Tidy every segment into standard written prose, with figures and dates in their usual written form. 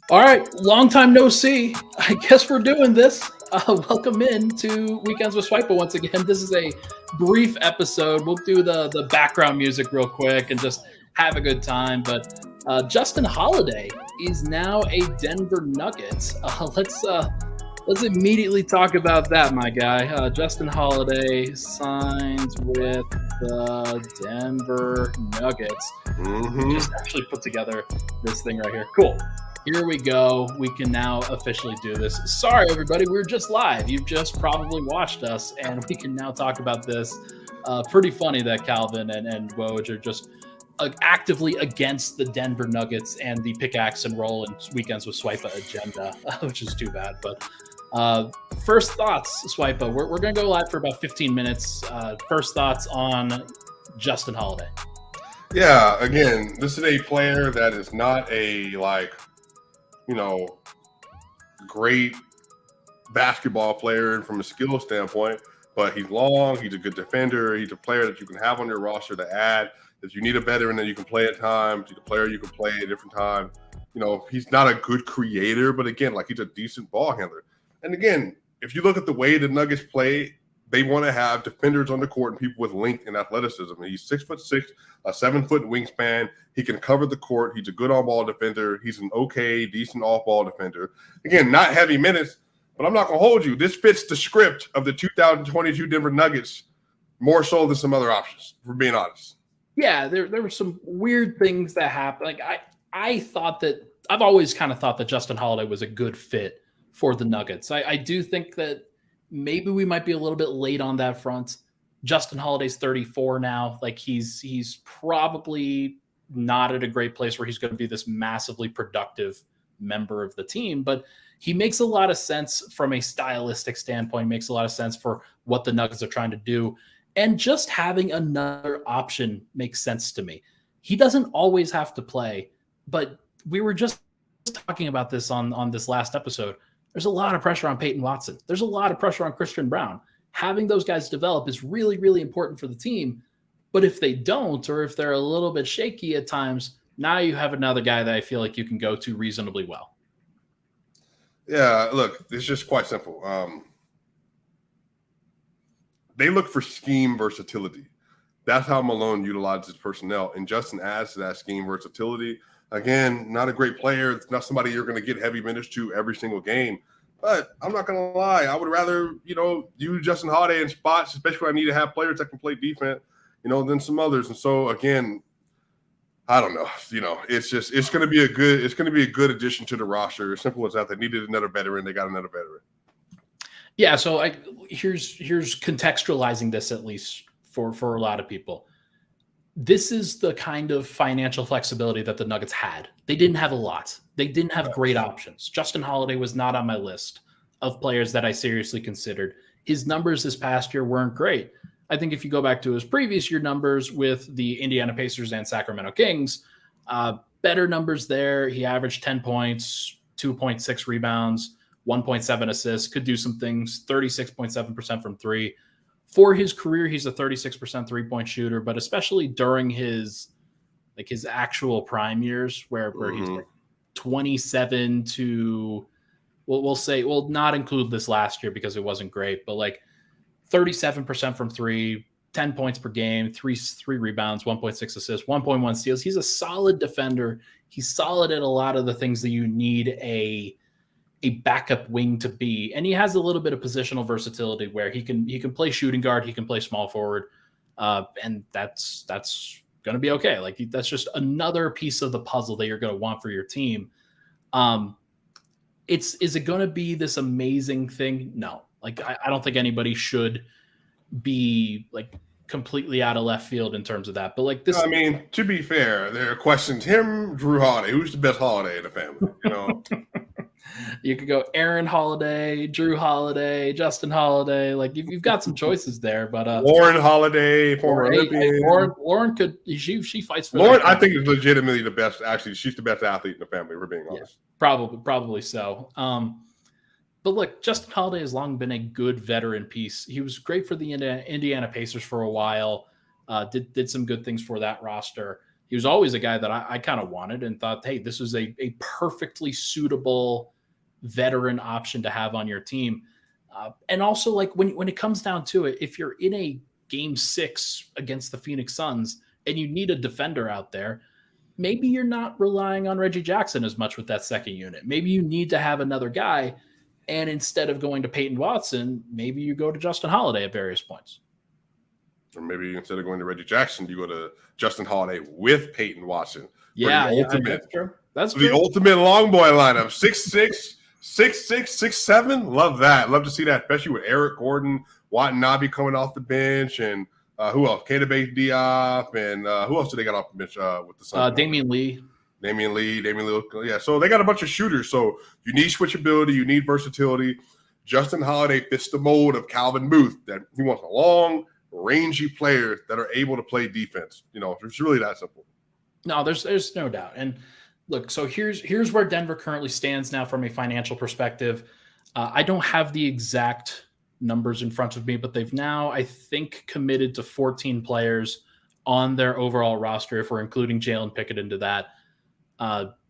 All right, long time no see. I guess we're doing this. Welcome in to Weekends with Swipa once again. This is a brief episode. We'll do the background music real quick and just have a good time. But Justin Holiday is now a Denver Nuggets. Let's immediately talk about that, my guy. Justin Holiday signs with the Denver Nuggets. Just actually put together this thing right here. Cool. Here we go. We can now officially do this. Sorry, everybody. We're just live. You've just probably watched us, and we can now talk about this. Pretty funny that Calvin and Woj are just actively against the Denver Nuggets and the pickaxe and roll and Weekends with Swipa agenda, which is too bad. But first thoughts, Swipa. We're going to go live for about 15 minutes. First thoughts on Justin Holiday. Yeah, again, this is a player that is not a great basketball player from a skill standpoint, but he's long, he's a good defender, he's a player that you can have on your roster to add. If you need a veteran that you can play at times, he's a player you can play at different times. He's not a good creator, but again, he's a decent ball handler. And again, if you look at the way the Nuggets play, they want to have defenders on the court and people with length and athleticism. And he's 6'6", a 7-foot wingspan. He can cover the court. He's a good on-ball defender. He's an okay, decent off-ball defender. Again, not heavy minutes, but I'm not going to hold you. This fits the script of the 2022 Denver Nuggets more so than some other options, for being honest. Yeah, there were some weird things that happened. I thought that – I've always kind of thought that Justin Holiday was a good fit for the Nuggets. I do think that maybe we might be a little bit late on that front. Justin Holiday's 34 now. He's probably not at a great place where he's going to be this massively productive member of the team, but he makes a lot of sense from a stylistic standpoint, makes a lot of sense for what the Nuggets are trying to do. And just having another option makes sense to me. He doesn't always have to play, but we were just talking about this on this last episode. There's a lot of pressure on Peyton Watson. There's a lot of pressure on Christian Brown. Having those guys develop is really, really important for the team. But if they don't, or if they're a little bit shaky at times, now you have another guy that I feel like you can go to reasonably well. Yeah, look, it's just quite simple. They look for scheme versatility. That's how Malone utilizes personnel. And Justin adds to that scheme versatility. Again, not a great player. It's not somebody you're going to get heavy minutes to every single game. But I'm not going to lie. I would rather, use Justin Holiday in spots, especially when I need to have players that can play defense, than some others. And so, again, I don't know. It's going to be a good addition to the roster. As simple as that. They needed another veteran. They got another veteran. Yeah. So here's contextualizing this, at least for a lot of people. This is the kind of financial flexibility that the Nuggets had. They didn't have a lot. They didn't have great options. Justin Holiday was not on my list of players that I seriously considered. His numbers this past year weren't great. I think if you go back to his previous year numbers with the Indiana Pacers and Sacramento Kings, better numbers there. He averaged 10 points, 2.6 rebounds, 1.7 assists, could do some things, 36.7% from three. For his career, he's a 36% three-point shooter, but especially during his actual prime years where he's 27 to, we'll not include this last year because it wasn't great, but 37% from three, 10 points per game, three rebounds, 1.6 assists, 1.1 steals. He's a solid defender. He's solid at a lot of the things that you need a backup wing to be, and he has a little bit of positional versatility where he can play shooting guard, he can play small forward, and that's going to be okay. That's just another piece of the puzzle that you're going to want for your team. Is it going to be this amazing thing? No. I don't think anybody should be completely out of left field in terms of that. But this, I mean, to be fair, there are questions. Him, Drew Holiday, who's the best Holiday in the family? You could go Aaron Holiday, Drew Holiday, Justin Holiday. You've got some choices there, but Lauren Holiday, former Olympian. Lauren could she fights for Lauren. I think is legitimately the best. Actually, she's the best athlete in the family. We're being honest. Yeah, probably so. But look, Justin Holiday has long been a good veteran piece. He was great for the Indiana Pacers for a while. Did some good things for that roster. He was always a guy that I kind of wanted and thought, hey, this is a perfectly suitable veteran option to have on your team. And also, like when it comes down to it, if you're in a game 6 against the Phoenix Suns and you need a defender out there, maybe you're not relying on Reggie Jackson as much with that second unit. Maybe you need to have another guy. And instead of going to Peyton Watson, maybe you go to Justin Holiday at various points. Or maybe instead of going to Reggie Jackson, you go to Justin Holiday with Peyton Watson. Yeah, ultimate, that's true. That's the ultimate long boy lineup. 6'6", 6'6", 6'7". Love that. Love to see that, especially with Eric Gordon, Watanabe coming off the bench, and who else? Keita Diop, and who else did they got off the bench with the Suns? Damian Lee. Yeah, so they got a bunch of shooters. So you need switchability, you need versatility. Justin Holiday fits the mold of Calvin Booth, that he wants a long, rangy player that are able to play defense. It's really that simple. No, there's no doubt. And look, so here's where Denver currently stands now from a financial perspective. I don't have the exact numbers in front of me, but they've now, I think, committed to 14 players on their overall roster, if we're including Jalen Pickett into that.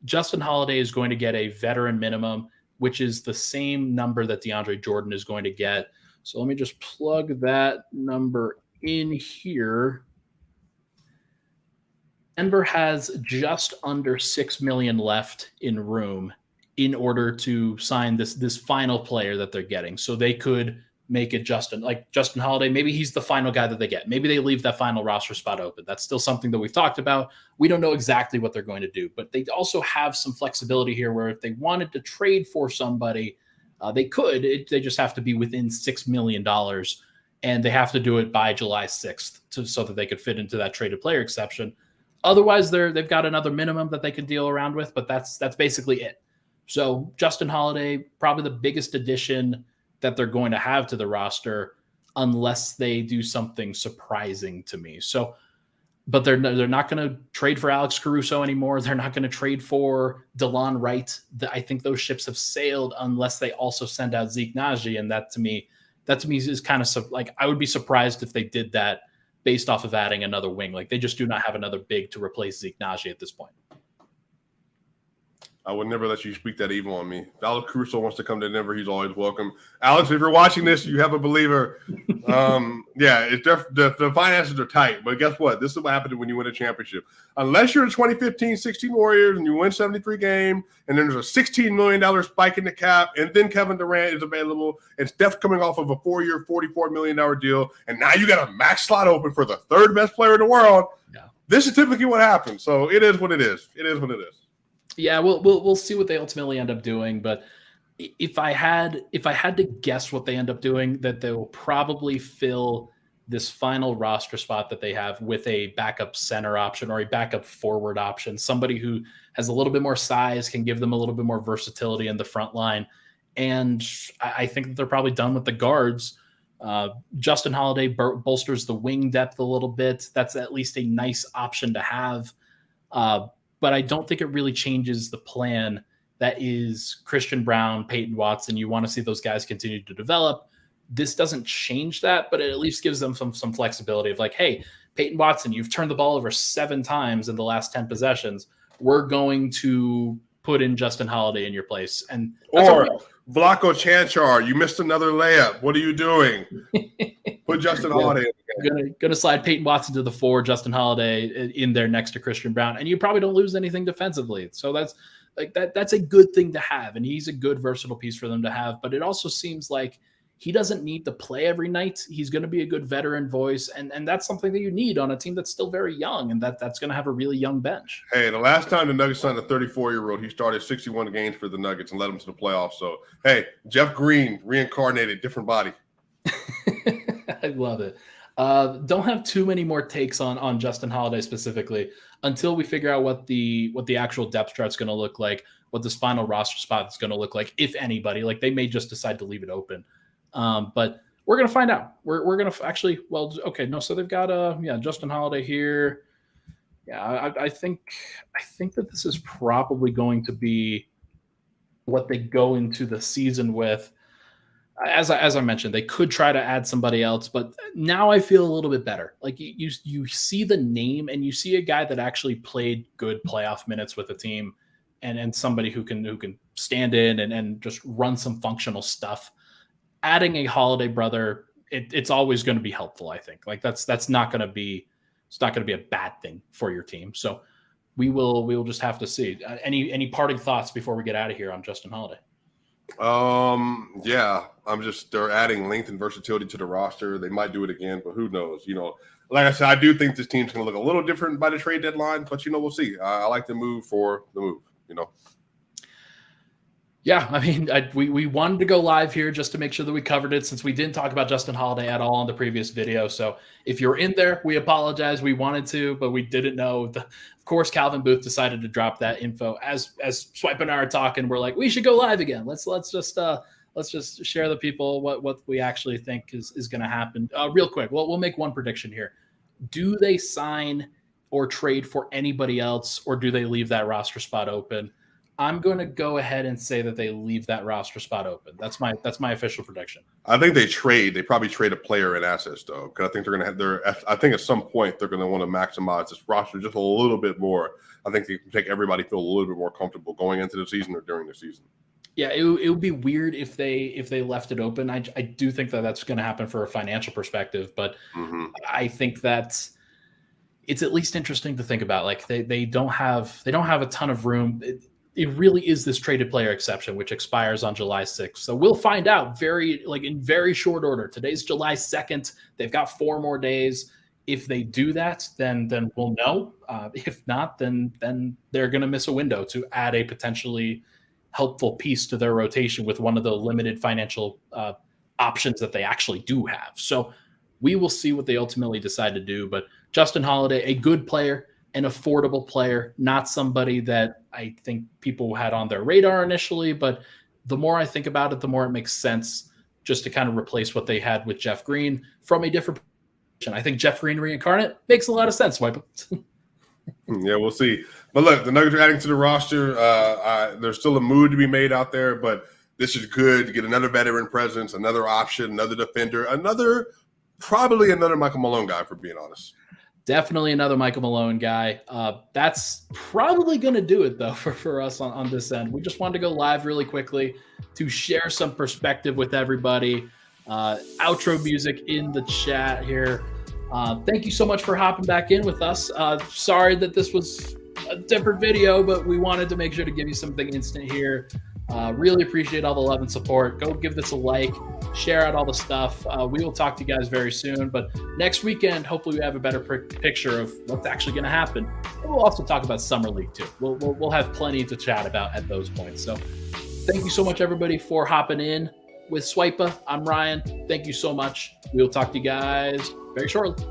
Justin Holiday is going to get a veteran minimum, which is the same number that DeAndre Jordan is going to get. So let me just plug that number in here. Denver has just under $6 million left in room in order to sign this final player that they're getting. So they could make it Justin Holiday. Maybe he's the final guy that they get. Maybe they leave that final roster spot open. That's still something that we've talked about. We don't know exactly what they're going to do, but they also have some flexibility here where if they wanted to trade for somebody, they could. They just have to be within $6 million, and they have to do it by July 6th so that they could fit into that traded player exception. Otherwise, they've got another minimum that they can deal around with, but that's basically it. So Justin Holiday, probably the biggest addition that they're going to have to the roster, unless they do something surprising to me. So, but they're not going to trade for Alex Caruso anymore. They're not going to trade for DeLon Wright. I think those ships have sailed unless they also send out Zeke Naji, and that to me is kind of like, I would be surprised if they did that based off of adding another wing. Like, they just do not have another big to replace Zeke Naji at this point. I would never let you speak that evil on me. If Alex Caruso wants to come to Denver, he's always welcome. Alex, if you're watching this, you have a believer. Yeah, the finances are tight, but guess what? This is what happens when you win a championship. Unless you're the 2015-16 Warriors and you win 73 games, and then there's a $16 million spike in the cap, and then Kevin Durant is available, and Steph's coming off of a 4-year, $44 million deal, and now you got a max slot open for the third best player in the world. Yeah. This is typically what happens. So it is what it is. It is what it is. Yeah, we'll see what they ultimately end up doing, but if I had to guess what they end up doing, that they will probably fill this final roster spot that they have with a backup center option or a backup forward option, somebody who has a little bit more size, can give them a little bit more versatility in the front line. And I think that they're probably done with the guards. Justin Holiday bolsters the wing depth a little bit. That's at least a nice option to have. But I don't think it really changes the plan that is Christian Brown, Peyton Watson. You want to see those guys continue to develop. This doesn't change that, but it at least gives them some flexibility of like, hey, Peyton Watson, you've turned the ball over 7 times in the last 10 possessions. We're going to put in Justin Holiday in your place. And or Vlaco Chanchar, you missed another layup. What are you doing? Put Justin Holiday in. Gonna slide Peyton Watson to the 4, Justin Holiday in there next to Christian Brown, and you probably don't lose anything defensively. So that's a good thing to have, and he's a good versatile piece for them to have. But it also seems like he doesn't need to play every night. He's going to be a good veteran voice, and that's something that you need on a team that's still very young, and that's going to have a really young bench. Hey, the last time the Nuggets signed a 34-year-old, he started 61 games for the Nuggets and led them to the playoffs. So, hey, Jeff Green reincarnated, different body. I love it. Don't have too many more takes on Justin Holiday specifically until we figure out what the actual depth chart is going to look like, what this final roster spot is going to look like, if anybody. Like, they may just decide to leave it open, but we're going to find out. We're going to actually. Well, okay, no. So they've got Justin Holiday here. Yeah, I think that this is probably going to be what they go into the season with. as I mentioned, they could try to add somebody else, but now I feel a little bit better. Like you see the name and you see a guy that actually played good playoff minutes with the team, and somebody who can stand in and just run some functional stuff. Adding a Holiday brother, it's always going to be helpful. I think like that's not going to be a bad thing for your team. So we will just have to see. Any parting thoughts before we get out of here on Justin Holiday? Yeah, they're adding length and versatility to the roster. They might do it again, but who knows? Like I said, I do think this team's going to look a little different by the trade deadline, but we'll see. I like the move for the move. Yeah, I mean, we wanted to go live here just to make sure that we covered it, since we didn't talk about Justin Holiday at all in the previous video. So if you're in there, we apologize. We wanted to, but we didn't know. Of course, Calvin Booth decided to drop that info as Swipa and I are talking. We're like, we should go live again. Let's just share the people what we actually think is going to happen. Real quick, we'll make one prediction here. Do they sign or trade for anybody else, or do they leave that roster spot open? I'm going to go ahead and say that they leave that roster spot open. That's my official prediction. I think they trade. They probably trade a player and assets, though, because I think they're going to have I think at some point they're going to want to maximize this roster just a little bit more. I think they can make everybody feel a little bit more comfortable going into the season or during the season. Yeah, it would be weird if they left it open. I do think that's going to happen for a financial perspective, but I think that it's at least interesting to think about. Like they don't have a ton of room. It really is this traded player exception, which expires on July 6th. So we'll find out in very short order. Today's July 2nd. They've got 4 more days. If they do that, then we'll know. If not, then they're going to miss a window to add a potentially helpful piece to their rotation with one of the limited financial options that they actually do have. So we will see what they ultimately decide to do. But Justin Holiday, a good player, an affordable player, not somebody that I think people had on their radar initially, but the more I think about it, the more it makes sense just to kind of replace what they had with Jeff Green from a different position. I think Jeff Green reincarnate makes a lot of sense, Swipa. Yeah, we'll see. But look, the Nuggets are adding to the roster. There's still a move to be made out there, but this is good to get another veteran presence, another option, another defender, probably another Michael Malone guy, for being honest. Definitely another Michael Malone guy. That's probably going to do it, though, for us on this end. We just wanted to go live really quickly to share some perspective with everybody. Outro music in the chat here. Thank you so much for hopping back in with us. Sorry that this was a different video, but we wanted to make sure to give you something instant here. Really appreciate all the love and support. Go give this a like, share out all the stuff. We will talk to you guys very soon, but next weekend, hopefully we have a better picture of what's actually going to happen. And we'll also talk about Summer League too. We'll have plenty to chat about at those points. So thank you so much, everybody, for hopping in with Swipa. I'm Ryan. Thank you so much. We'll talk to you guys very shortly.